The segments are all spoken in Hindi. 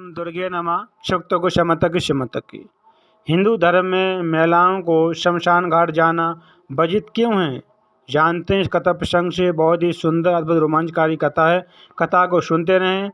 ओम दुर्गे नमः शक्तो शमतक शमतकी। हिंदू धर्म में महिलाओं को शमशान घाट जाना वर्जित क्यों है, जानते हैं इस कथा प्रसंग से। बहुत ही सुंदर अद्भुत रोमांचकारी कथा है, कथा को सुनते रहें।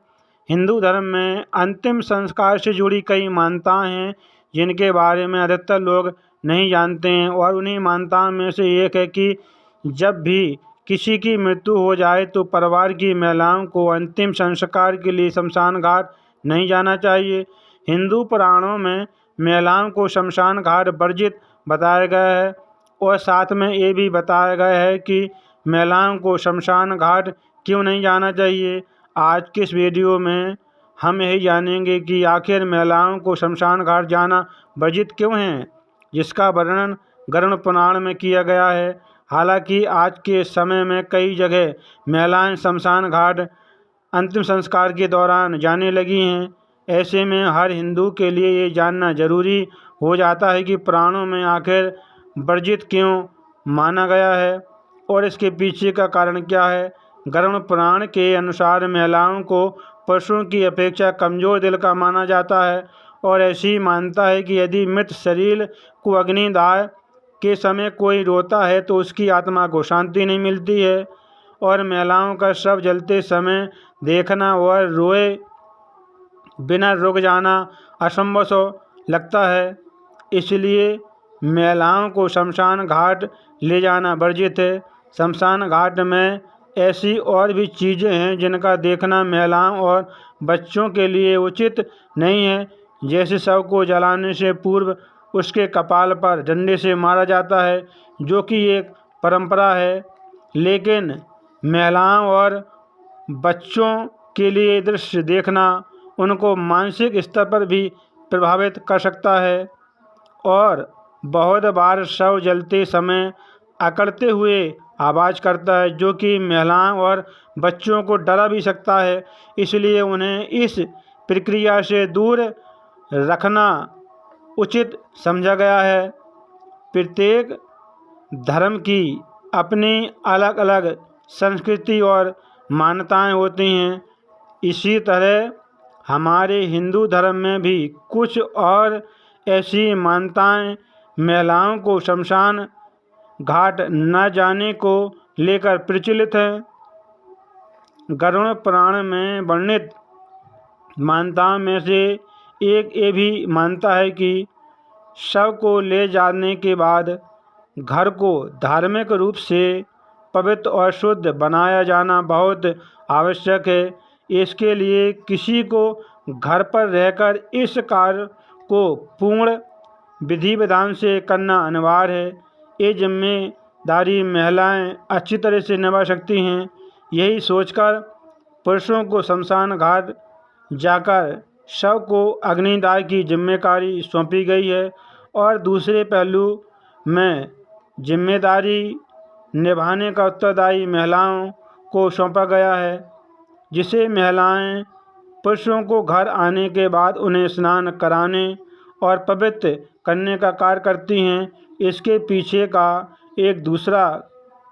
हिंदू धर्म में अंतिम संस्कार से जुड़ी कई मान्यताएं हैं जिनके बारे में अधिकतर लोग नहीं जानते हैं, और उन्हीं मान्यताओं में से एक है कि जब भी किसी की मृत्यु हो जाए तो परिवार की महिलाओं को अंतिम संस्कार के लिए शमशान घाट नहीं जाना चाहिए। हिंदू पुराणों में महिलाओं को शमशान घाट वर्जित बताया गया है, और साथ में ये भी बताया गया है कि महिलाओं को शमशान घाट क्यों नहीं जाना चाहिए। आज के इस वीडियो में हम यही जानेंगे कि आखिर महिलाओं को शमशान घाट जाना वर्जित क्यों है, जिसका वर्णन गरुड़ पुराण में किया गया है। हालांकि आज के समय में कई जगह महिलाएं शमशान घाट अंतिम संस्कार के दौरान जाने लगी हैं। ऐसे में हर हिंदू के लिए ये जानना जरूरी हो जाता है कि पुराणों में आखिर वर्जित क्यों माना गया है और इसके पीछे का कारण क्या है। गरुड़ पुराण के अनुसार महिलाओं को पुरुषों की अपेक्षा कमजोर दिल का माना जाता है, और ऐसी मान्यता है कि यदि मृत शरीर को अग्निदाह के समय कोई रोता है तो उसकी आत्मा को शांति नहीं मिलती है, और महिलाओं का शव जलते समय देखना और रोए बिना रुक जाना असंभव सा लगता है। इसलिए महिलाओं को शमशान घाट ले जाना वर्जित है। शमशान घाट में ऐसी और भी चीज़ें हैं जिनका देखना महिलाओं और बच्चों के लिए उचित नहीं है, जैसे शव को जलाने से पूर्व उसके कपाल पर डंडे से मारा जाता है, जो कि एक परंपरा है। लेकिन महिलाओं और बच्चों के लिए दृश्य देखना उनको मानसिक स्तर पर भी प्रभावित कर सकता है, और बहुत बार शव जलते समय अकड़ते हुए आवाज़ करता है, जो कि महिलाओं और बच्चों को डरा भी सकता है। इसलिए उन्हें इस प्रक्रिया से दूर रखना उचित समझा गया है। प्रत्येक धर्म की अपनी अलग अलग संस्कृति और मान्यताएं होती हैं। इसी तरह हमारे हिंदू धर्म में भी कुछ और ऐसी मान्यताएं महिलाओं को शमशान घाट न जाने को लेकर प्रचलित हैं। गरुड़ पुराण में वर्णित मान्यताओं में से एक ये भी मानता है कि शव को ले जाने के बाद घर को धार्मिक रूप से पवित्र और शुद्ध बनाया जाना बहुत आवश्यक है। इसके लिए किसी को घर पर रहकर इस कार्य को पूर्ण विधि विधान से करना अनिवार्य है। ये जिम्मेदारी महिलाएं अच्छी तरह से निभा सकती हैं। यही सोचकर पुरुषों को शमशान घाट जाकर शव को अग्निदाह की जिम्मेदारी सौंपी गई है, और दूसरे पहलू में जिम्मेदारी निभाने का उत्तरदायी महिलाओं को सौंपा गया है, जिसे महिलाएं पुरुषों को घर आने के बाद उन्हें स्नान कराने और पवित्र करने का कार्य करती हैं। इसके पीछे का एक दूसरा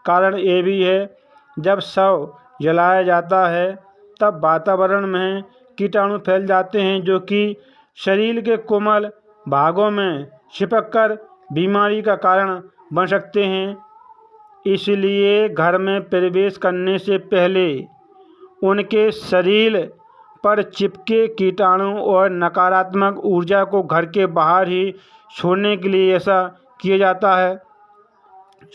कारण ये भी है, जब शव जलाया जाता है तब वातावरण में कीटाणु फैल जाते हैं, जो कि शरीर के कोमल भागों में चिपककर बीमारी का कारण बन सकते हैं। इसलिए घर में प्रवेश करने से पहले उनके शरीर पर चिपके कीटाणु और नकारात्मक ऊर्जा को घर के बाहर ही छोड़ने के लिए ऐसा किया जाता है।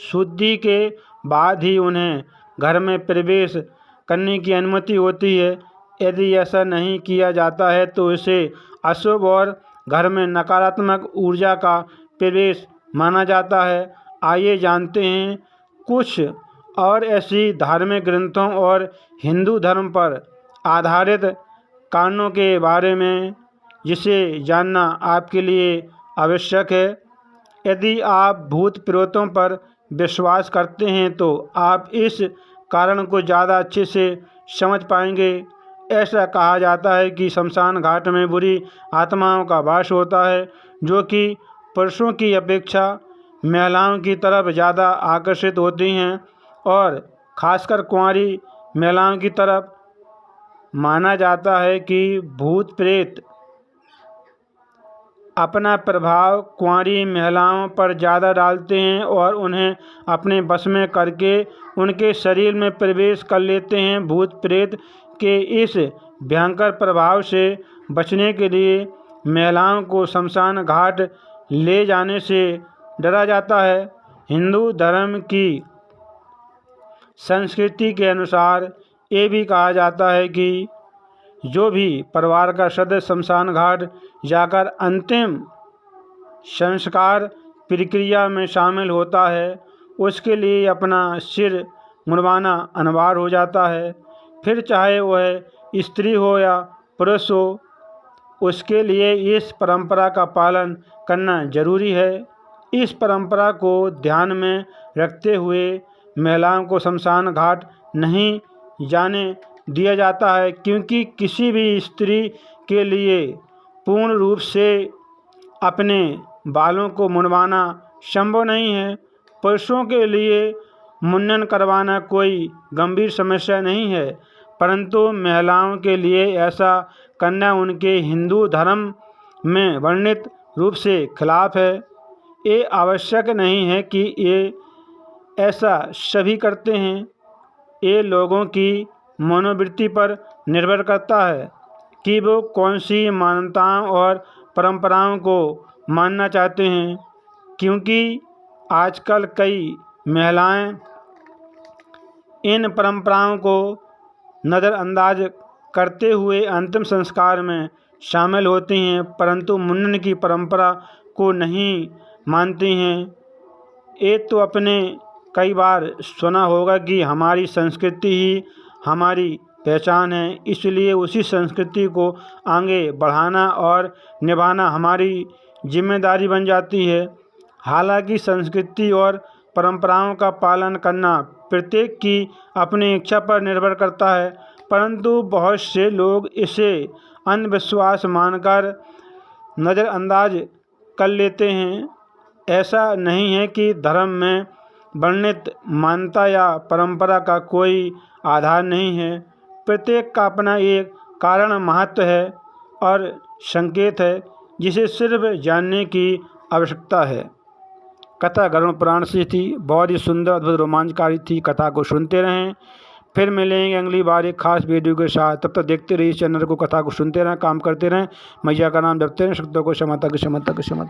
शुद्धि के बाद ही उन्हें घर में प्रवेश करने की अनुमति होती है। यदि ऐसा नहीं किया जाता है तो इसे अशुभ और घर में नकारात्मक ऊर्जा का प्रवेश माना जाता है। आइए जानते हैं कुछ और ऐसी धार्मिक ग्रंथों और हिंदू धर्म पर आधारित कारणों के बारे में जिसे जानना आपके लिए आवश्यक है। यदि आप भूत प्रेतों पर विश्वास करते हैं तो आप इस कारण को ज़्यादा अच्छे से समझ पाएंगे। ऐसा कहा जाता है कि शमशान घाट में बुरी आत्माओं का वास होता है, जो कि पुरुषों की अपेक्षा महिलाओं की तरफ ज़्यादा आकर्षित होती हैं, और खासकर कुंवारी महिलाओं की तरफ। माना जाता है कि भूत प्रेत अपना प्रभाव कुंवारी महिलाओं पर ज़्यादा डालते हैं और उन्हें अपने बस में करके उनके शरीर में प्रवेश कर लेते हैं। भूत प्रेत के इस भयंकर प्रभाव से बचने के लिए महिलाओं को शमशान घाट ले जाने से डरा जाता है। हिंदू धर्म की संस्कृति के अनुसार ये भी कहा जाता है कि जो भी परिवार का सदस्य शमशान घाट जाकर अंतिम संस्कार प्रक्रिया में शामिल होता है, उसके लिए अपना सिर मुंडवाना अनिवार्य हो जाता है। फिर चाहे वह स्त्री हो या पुरुष हो, उसके लिए इस परंपरा का पालन करना जरूरी है। इस परंपरा को ध्यान में रखते हुए महिलाओं को शमशान घाट नहीं जाने दिया जाता है, क्योंकि किसी भी स्त्री के लिए पूर्ण रूप से अपने बालों को मुंडवाना संभव नहीं है। पुरुषों के लिए मुंडन करवाना कोई गंभीर समस्या नहीं है, परंतु महिलाओं के लिए ऐसा करना उनके हिंदू धर्म में वर्णित रूप से खिलाफ है। ये आवश्यक नहीं है कि ये ऐसा सभी करते हैं। ये लोगों की मनोवृत्ति पर निर्भर करता है कि वो कौन सी मान्यताओं और परंपराओं को मानना चाहते हैं, क्योंकि आजकल कई महिलाएं इन परंपराओं को नज़रअंदाज करते हुए अंतिम संस्कार में शामिल होती हैं, परंतु मुंडन की परंपरा को नहीं मानती हैं। ये तो आपने कई बार सुना होगा कि हमारी संस्कृति ही हमारी पहचान है, इसलिए उसी संस्कृति को आगे बढ़ाना और निभाना हमारी जिम्मेदारी बन जाती है। हालांकि संस्कृति और परंपराओं का पालन करना प्रत्येक की अपनी इच्छा पर निर्भर करता है, परंतु बहुत से लोग इसे अंधविश्वास मानकर नज़रअंदाज कर लेते हैं। ऐसा नहीं है कि धर्म में वर्णित मान्यता या परंपरा का कोई आधार नहीं है। प्रत्येक का अपना एक कारण महत्व है और संकेत है, जिसे सिर्फ जानने की आवश्यकता है। कथा गरुड़ पुराण से थी, बहुत ही सुंदर अद्भुत रोमांचकारी थी। कथा को सुनते रहें, फिर मिलेंगे अगली बार एक खास वीडियो के साथ। तब तक देखते रहिए चैनल को, कथा को सुनते रहें, काम करते रहें, मैया का नाम जपते रहें। शक्तों को क्षमता की क्षमता की क्षमता।